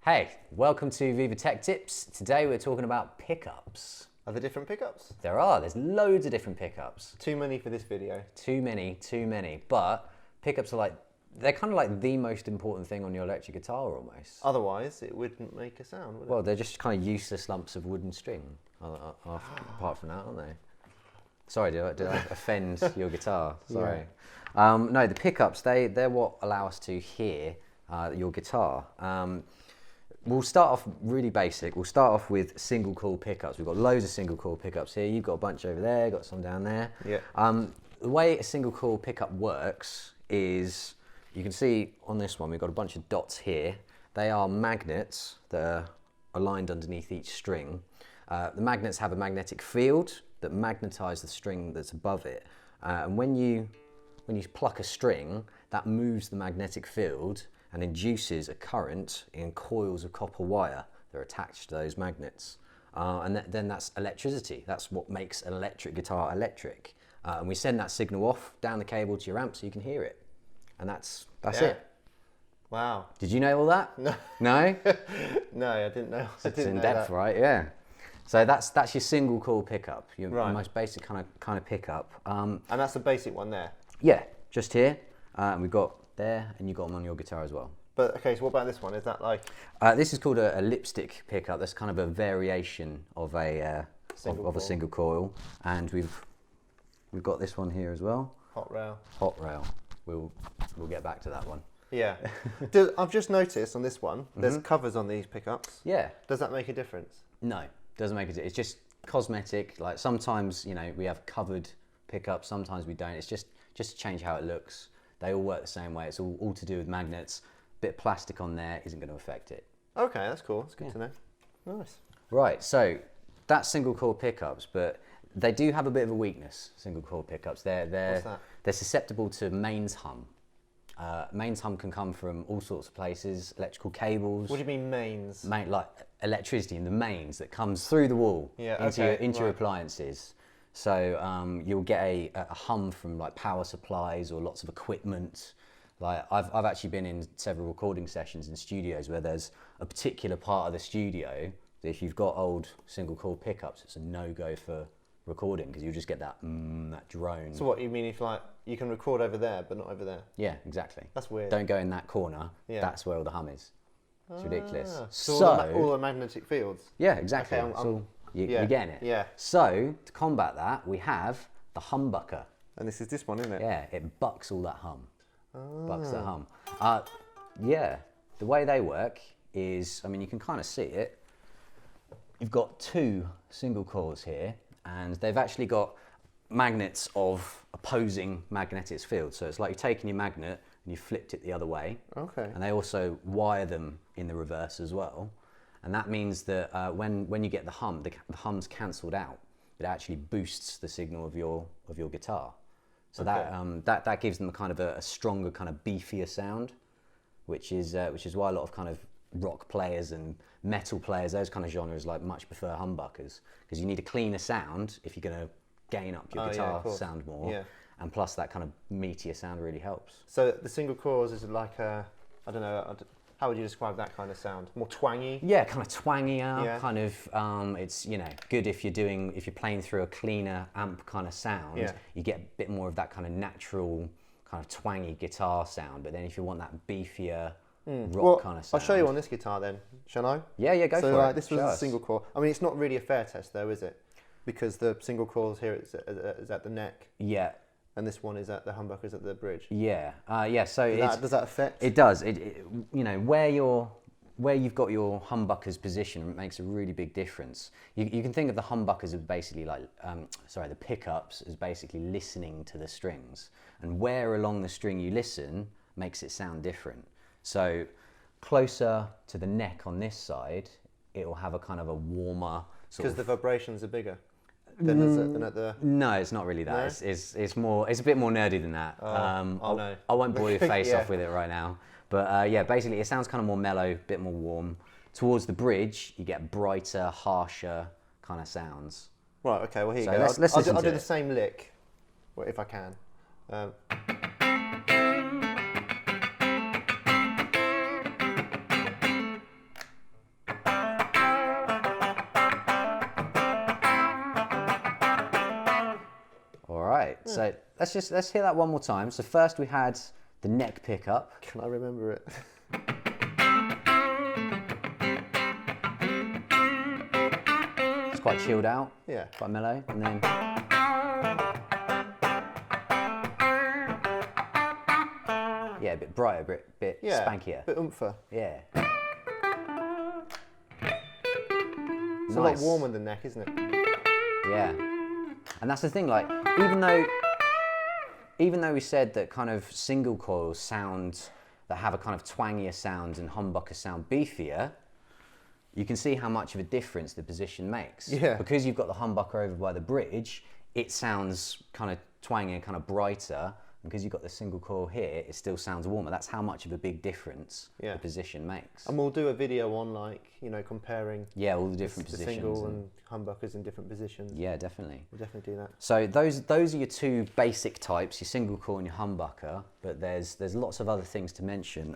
Hey, welcome to Veevar Tech Tips. Today we're talking about pickups. Are there different pickups? There's loads of different pickups. Too many for this video. Too many. But pickups are they're kind of like the most important thing on your electric guitar almost. Otherwise, it wouldn't make a sound, would it? Well, they're just kind of useless lumps of wooden string, apart from that, aren't they? Sorry, did I offend your guitar? Sorry. Yeah. No, the pickups, they're what allow us to hear your guitar. We'll start off really basic. We'll start off with single coil pickups. We've got loads of single coil pickups here. You've got a bunch over there, got some down there. Yeah. The way a single coil pickup works is, you can see on this one, we've got a bunch of dots here. They are magnets that are aligned underneath each string. The magnets have a magnetic field that magnetize the string that's above it. And when you pluck a string, that moves the magnetic field and induces a current in coils of copper wire that are attached to those magnets. And then that's electricity. That's what makes an electric guitar electric. And we send that signal off down the cable to your amp so you can hear it. And that's it. Wow. Did you know all that? No. No? No, I didn't know. It's in depth, right? Yeah. So that's your single coil pickup, your most basic kind of pickup. And that's the basic one there? Yeah, just here. And we've got there, and you've got them on your guitar as well. But okay, so what about this one? Is that like? This is called a lipstick pickup. That's kind of a variation of a single coil, and we've got this one here as well. Hot rail. Hot rail. We'll get back to that one. Yeah. I've just noticed on this one, there's covers on these pickups. Yeah. Does that make a difference? No, doesn't make it. It's just cosmetic. Like sometimes, we have covered pickups. Sometimes we don't. It's just to change how it looks. They all work the same way. It's all to do with magnets. Bit of plastic on there isn't going to affect it. Okay, that's cool. That's good to know. Nice. Right, so that's single coil pickups, but they do have a bit of a weakness. Single coil pickups. They're susceptible to mains hum. Mains hum can come from all sorts of places. Electrical cables. What do you mean mains? Like electricity in the mains that comes through the wall into your appliances. So you'll get a hum from like power supplies or lots of equipment. Like I've actually been in several recording sessions in studios where there's a particular part of the studio that if you've got old single coil pickups, it's a no-go for recording because you just get that drone. So what you mean if you can record over there but not over there? Yeah, exactly. That's weird. Don't go in that corner. Yeah. That's where all the hum is. It's ridiculous. So all the magnetic fields. Yeah, exactly. Okay, you're getting it. Yeah. So to combat that, we have the Humbucker. And this is this one, isn't it? Yeah, it bucks all that hum. Bucks the hum. Yeah, the way they work is, you can kind of see it. You've got two single coils here, and they've actually got magnets of opposing magnetic fields. So it's like you're taking your magnet and you flipped it the other way. Okay. And they also wire them in the reverse as well. And that means that when you get the hum, the hum's cancelled out. It actually boosts the signal of your guitar. So that gives them a stronger, kind of beefier sound, which is why a lot of kind of rock players and metal players, those kind of genres, much prefer humbuckers, because you need a cleaner sound if you're going to gain up your guitar sound more. Yeah. And plus that kind of meatier sound really helps. So the single coils is like I don't know. How would you describe that kind of sound? More twangy? Yeah, kind of twangier. Yeah. Kind of, it's good if you're playing through a cleaner amp kind of sound. Yeah. You get a bit more of that kind of natural, kind of twangy guitar sound. But then if you want that beefier rock kind of sound, I'll show you on this guitar then, shall I? Yeah, go for it. So this was a single coil. It's not really a fair test though, is it? Because the single coils here is at the neck. Yeah. And this one is at the humbuckers at the bridge. Yeah, So does that affect? It does. Where you've got your humbuckers position, it makes a really big difference. You can think of the humbuckers as basically the pickups as basically listening to the strings, and where along the string you listen makes it sound different. So closer to the neck on this side, it will have a kind of a warmer because the vibrations are bigger. Than at the... No, it's not really that. No? It's a bit more nerdy than that. No. I won't bore your face off with it right now. But basically it sounds kind of more mellow, a bit more warm. Towards the bridge, you get brighter, harsher kind of sounds. Right, okay, well here you go. I'll do the same lick, if I can. So let's hear that one more time. So first we had the neck pickup. Can I remember it? It's quite chilled out. Yeah. Quite mellow. And then yeah, a bit brighter, a bit spankier. A bit oompher. Yeah. It's a lot warmer than neck, isn't it? Yeah. And that's the thing, like, even though we said that kind of single coils sound, that have a kind of twangier sound and humbuckers sound beefier, you can see how much of a difference the position makes. Yeah. Because you've got the humbucker over by the bridge, it sounds kind of twangier, kind of brighter. And because you've got the single coil here, it still sounds warmer. That's how much of a big difference the position makes. And we'll do a video on, like, you know, comparing all the different positions. Single and humbuckers in different positions. Yeah, definitely. We'll definitely do that. So those are your two basic types, your single coil and your humbucker, but there's lots of other things to mention.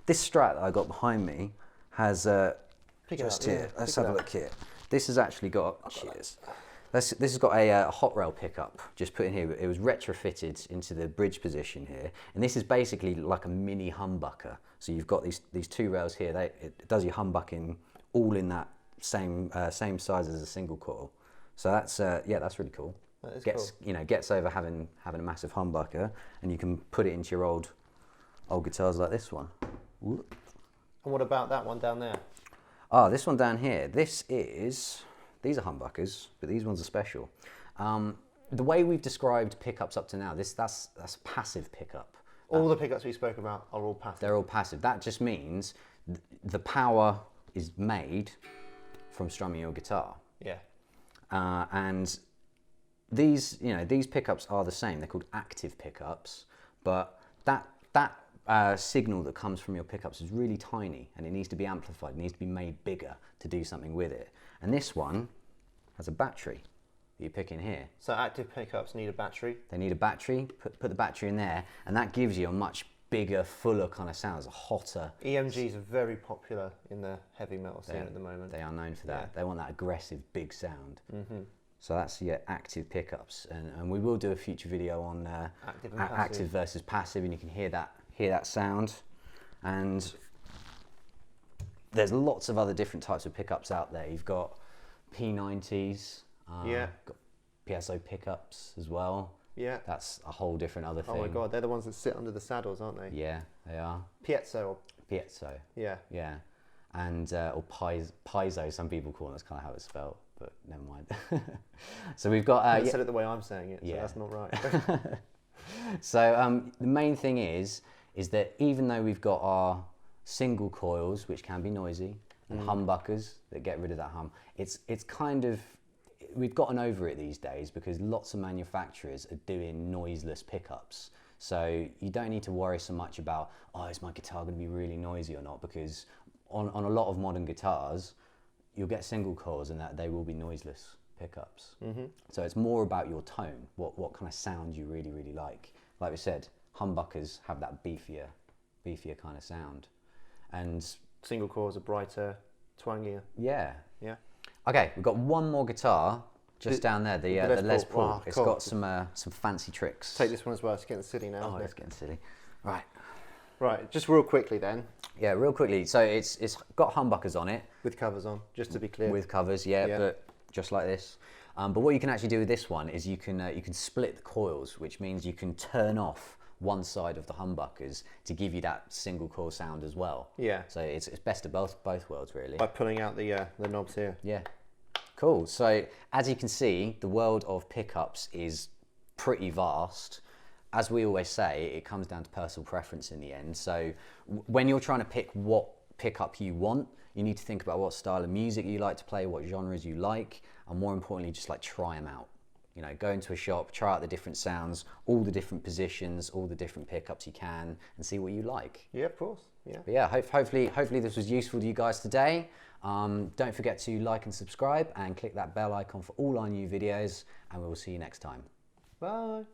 This Strat that I got behind me has, just here, let's have a look here. This has actually got, cheers. This has got a hot rail pickup just put in here. It was retrofitted into the bridge position here, and this is basically like a mini humbucker. So you've got these two rails here. It does your humbucking all in that same size as a single coil. So that's that's really cool. That is cool. Gets over having a massive humbucker, and you can put it into your old guitars like this one. And what about that one down there? Ah, this one down here. These are humbuckers, but these ones are special. The way we've described pickups up to now, that's a passive pickup. All the pickups we spoke about are all passive. They're all passive. That just means the power is made from strumming your guitar. Yeah. And these pickups are the same. They're called active pickups, but that signal that comes from your pickups is really tiny, and it needs to be amplified. It needs to be made bigger to do something with it. And this one has a battery that you pick in here. So active pickups need a battery? They need a battery, put the battery in there, and that gives you a much bigger, fuller kind of sound. It's a hotter. EMGs are very popular in the heavy metal scene at the moment. They are known for that. They want that aggressive, big sound. Mm-hmm. So that's your active pickups. And we will do a future video on active versus passive, and you can hear that sound. And there's lots of other different types of pickups out there. You've got P90s, got PSO pickups as well. Yeah. That's a whole different other thing. Oh my God, they're the ones that sit under the saddles, aren't they? Yeah, they are. Piezo. Yeah. Yeah. And, or piezo, some people call it, that's kind of how it's spelled, but never mind. So we've got... I said it the way I'm saying it, so that's not right. So the main thing is that even though we've got our single coils, which can be noisy, and humbuckers that get rid of that hum, it's kind of, we've gotten over it these days because lots of manufacturers are doing noiseless pickups. So you don't need to worry so much about, is my guitar going to be really noisy or not? Because on a lot of modern guitars, you'll get single coils and that they will be noiseless pickups. Mm-hmm. So it's more about your tone, what kind of sound you really, really like. Like we said, humbuckers have that beefier kind of sound. And single coils are brighter, twangier. Yeah. Yeah. Okay, we've got one more guitar just down there, the Les Paul. Wow, it's cool. got some fancy tricks. Take this one as well, it's getting silly now. Oh, it's getting silly. Right, just real quickly then. Yeah, real quickly. So it's got humbuckers on it. With covers on, just to be clear. With covers, yeah. But just like this. But what you can actually do with this one is you can split the coils, which means you can turn off one side of the humbuckers to give you that single coil sound as well. Yeah. So it's best of both worlds, really. By pulling out the knobs here. Yeah. Cool. So as you can see, the world of pickups is pretty vast. As we always say, it comes down to personal preference in the end. So when you're trying to pick what pickup you want, you need to think about what style of music you like to play, what genres you like, and more importantly, just like try them out. You know, go into a shop, try out the different sounds, all the different positions, all the different pickups you can, and see what you like. Yeah, of course. Yeah. But yeah, hopefully this was useful to you guys today. Don't forget to like and subscribe and click that bell icon for all our new videos, and we will see you next time. Bye.